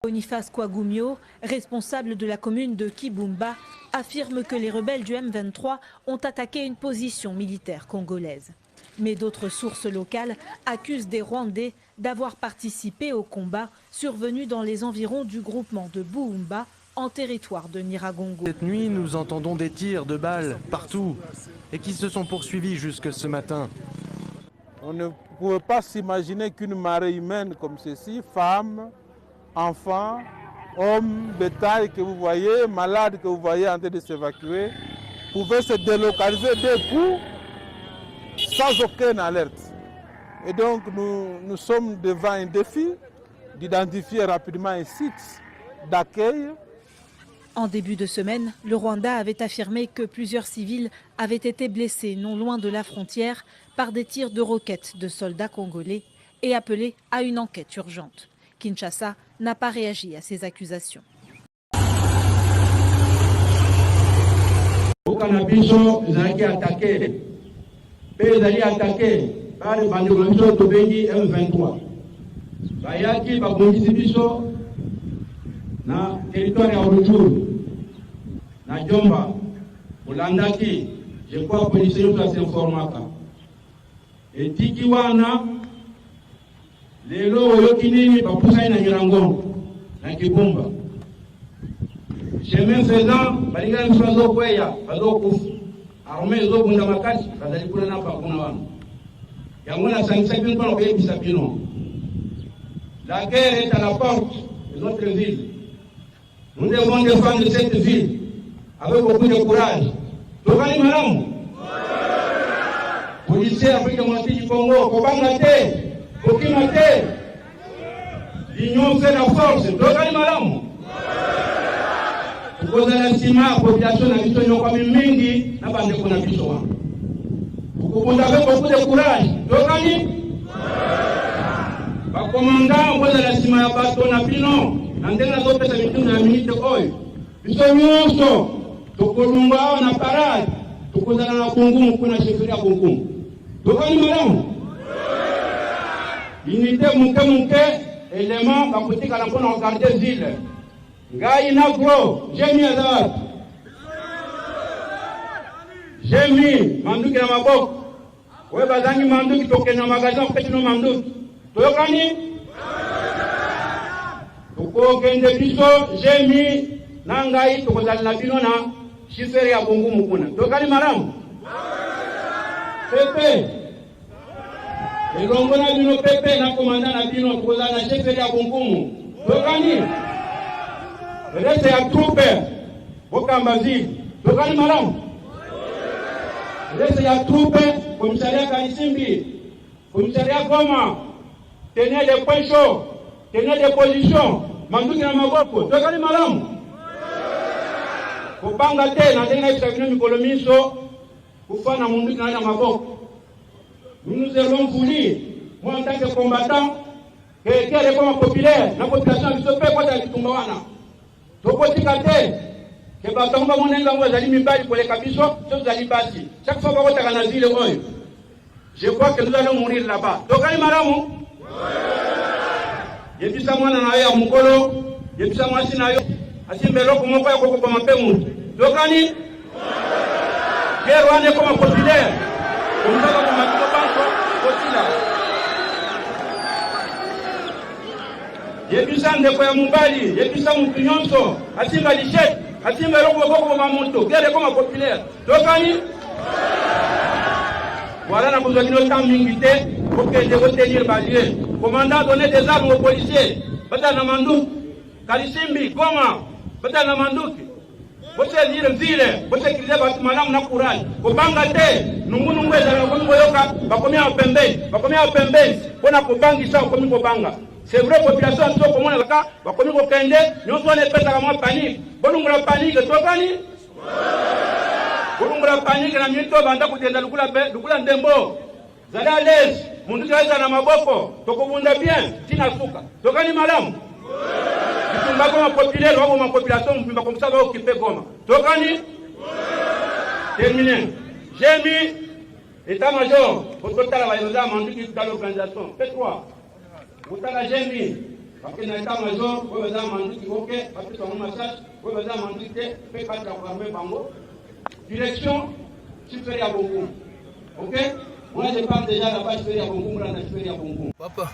Boniface Kouagoumio, responsable de la commune de Kibumba, affirme que les rebelles du M23 ont attaqué une position militaire congolaise. Mais d'autres sources locales accusent des Rwandais d'avoir participé au combat survenu dans les environs du groupement de Buumba en territoire de Nyiragongo. Cette nuit, nous entendons des tirs de balles partout et qui se sont poursuivis jusque ce matin. On ne pouvait pas s'imaginer qu'une marée humaine comme ceci, femmes, enfants, hommes, bétail que vous voyez, malades que vous voyez en train de s'évacuer, pouvaient se délocaliser d'un coup sans aucune alerte. Et donc nous sommes devant un défi d'identifier rapidement un site d'accueil. En début de semaine, le Rwanda avait affirmé que plusieurs civils avaient été blessés non loin de la frontière par des tirs de roquettes de soldats congolais et appelé à une enquête urgente. Kinshasa n'a pas réagi à ces accusations. Na territoire ya Rutshuru na Jomba Bulandaki je crois police yote s'informaka etiki wana lelo oyo kinini bapusa na Nyiragongo na Kibumba chemin faisant balinga mfazo kweya bazokufa armée zo bunda makati kadali kuna na pakuna wana yangona sangisa bintu na kuyebisa bino. La guerre est à la porte de notre ville. Nous devons défendre cette ville avec beaucoup de courage. Tokani malamu. Policiers avec le moitié du Congo, Kobangate, Kokimate. L'union fait la force. Tokani malamu. Tukoza la sima population na biso nyoko mingi na bande kuna biso wa. Tukubunda avec beaucoup de courage. Tokani. Ba commandant koza la sima ya bato na bino. Nandela zote za mitungu ya minite oyo. Biso nyonso tukulunga na parade tukuzana na kungumu kuna shefuria kungumu. Tokani malamu. Unité muke élément bakutika na pona garder ville. Ngai na gro, jemi azat. Jemi manduki na maboko. We bazangi manduki tokena magazin petino manduki. Tokani tukogende biso jemi nangai tukozala na bino na shifere ya kungumu kuna. Tokani malamu. Pepe elongo na bino pepe na komanda na bino tukozala na shifere ya kungumu. Tokani reste ya troupe bokambazi. Tokani malamu. Reste ya troupe komisaria Kalisimbi, komisaria Goma, tenez les points chauds, tenez des positions. Manduki na maboko. Tokani malamu. Kupanga tena tena isabino mikolo miso kufana munduki na maboko. Nous allons voulu, moi en tant que combattant, que les communs populaires, la population qui se fait quoi dans le wana. Tokotika te, que batonga monenga ngo zali mibali pour les kabiso, ceux zali basi. Chaque fois qu'on taka na zile oyo. Je crois que nous allons mourir là-bas. Tokani malamu. Yebisa mwana na ya mukolo, yebisa mwasi na yo, asimbelo kumoko ya koko kwa mapemu. Tokani? Guerre wane koma populaire. Kumutaka kwa matiko banko, kotila. Yebisa ndeko ya mubali, yebisa mtu nyonso, asimba lishet, asimbelo kumoko kwa mamuntu, guerre koma populaire. Tokani? Voilà la besoin de temps mingi pour que je retenir balier. Commandant donner des armes aux policiers. Bata na manduki. Kalisimbi, Goma, bata na manduki. Bote dire ville, bote kize batu malamu na courage. Kobanga te, nungu ezala na komi koyoka, bakomia pembeni. Pona kobangisa komi kobanga. C'est vrai population so komona baka bakomi kokende, nyonso ne pesa kama panique. Bonungula panique tokani? Kulungula panique na mito banda kutenda lukula ndembo. Zali à l'aise, mundu kaza na maboko, tokobunda bien, tina suka. Tokani malamu. Kitumba kama populaire wako ma population mpimba comme ça va occuper Goma. Tokani? Terminé. J'ai mis état-major pour total la manduki dans l'organisation. P3. Utala j'ai mis parce que dans l'état-major, vous avez un mandat qui ok, parce que ton massage, vous avez un mandat qui fait pas de bango. Direction, supérieure à Bongo. Ok? Moi je parle déjà là-bas supérieure à Bongo, là supérieure à Bongo. Papa,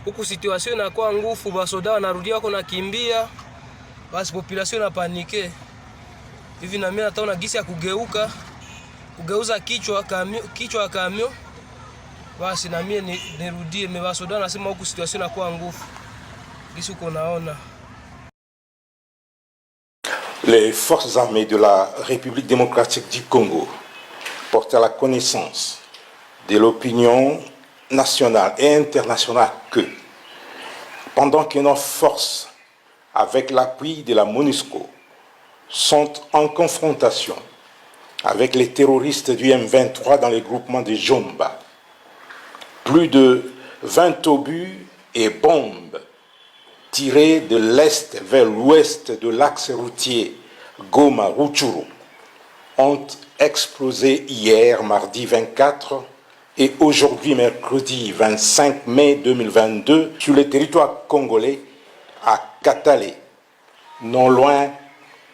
huku situation inakuwa ngufu, basoda wanarudia wako nakimbia, basi population inapanike. Hivi na mimi nataona gisi ya kugeuza kichwa kamio. Basi na mimi nirudie, basoda wanasema huku situation inakuwa ngufu. Gisi uko naona. Les forces armées de la République démocratique du Congo portent à la connaissance de l'opinion nationale et internationale que, pendant que nos forces, avec l'appui de la MONUSCO, sont en confrontation avec les terroristes du M23 dans les groupements de Jomba, plus de 20 obus et bombes tirés de l'est vers l'ouest de l'axe routier Goma-Rutshuru ont explosé hier, mardi 24, et aujourd'hui, mercredi 25 mai 2022, sur le territoire congolais, à Katale, non loin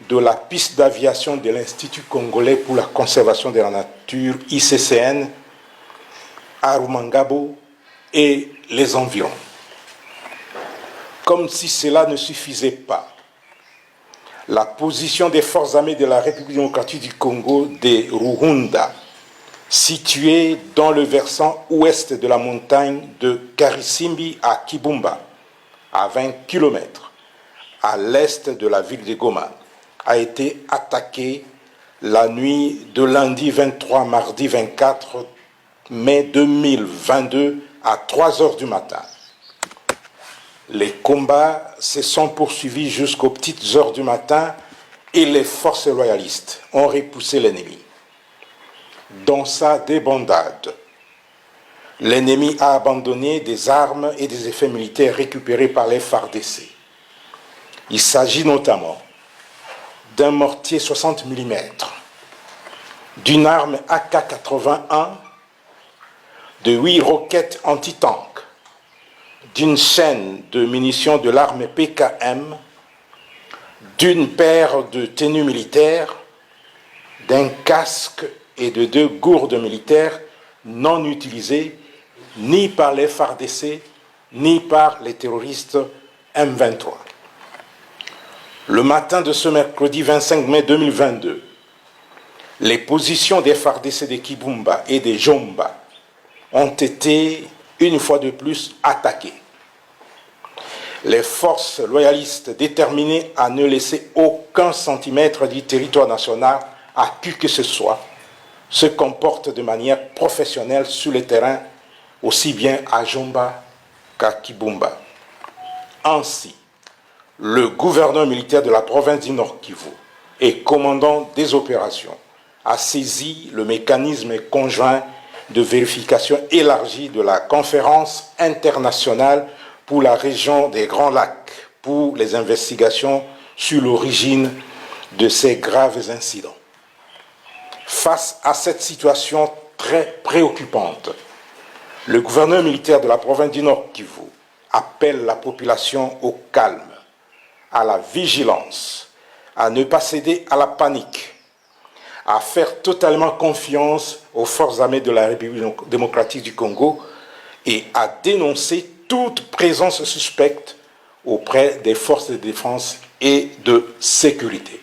de la piste d'aviation de l'Institut congolais pour la conservation de la nature, ICCN, à Rumangabo et les environs. Comme si cela ne suffisait pas, la position des forces armées de la République démocratique du Congo de Ruhunda, située dans le versant ouest de la montagne de Karisimbi à Kibumba, à 20 km à l'est de la ville de Goma, a été attaquée la nuit de lundi 23 mardi 24 mai 2022 à 3 h du matin. Les combats se sont poursuivis jusqu'aux petites heures du matin et les forces loyalistes ont repoussé l'ennemi. Dans sa débandade, l'ennemi a abandonné des armes et des effets militaires récupérés par les FARDC. Il s'agit notamment d'un mortier 60 mm, d'une arme AK-81, de 8 roquettes anti-tank, d'une chaîne de munitions de l'arme PKM, d'une paire de tenues militaires, d'un casque et de 2 gourdes militaires non utilisées ni par les FARDC ni par les terroristes M23. Le matin de ce mercredi 25 mai 2022, les positions des FARDC de Kibumba et de Jomba ont été une fois de plus attaquées. Les forces loyalistes déterminées à ne laisser aucun centimètre du territoire national à qui que ce soit se comportent de manière professionnelle sur le terrain, aussi bien à Jomba qu'à Kibumba. Ainsi, le gouverneur militaire de la province du Nord Kivu et commandant des opérations a saisi le mécanisme conjoint de vérification élargie de la conférence internationale pour la région des Grands Lacs pour les investigations sur l'origine de ces graves incidents. Face à cette situation très préoccupante, le gouverneur militaire de la province du Nord Kivu appelle la population au calme, à la vigilance, à ne pas céder à la panique, à faire totalement confiance aux forces armées de la République démocratique du Congo et à dénoncer toute présence suspecte auprès des forces de défense et de sécurité.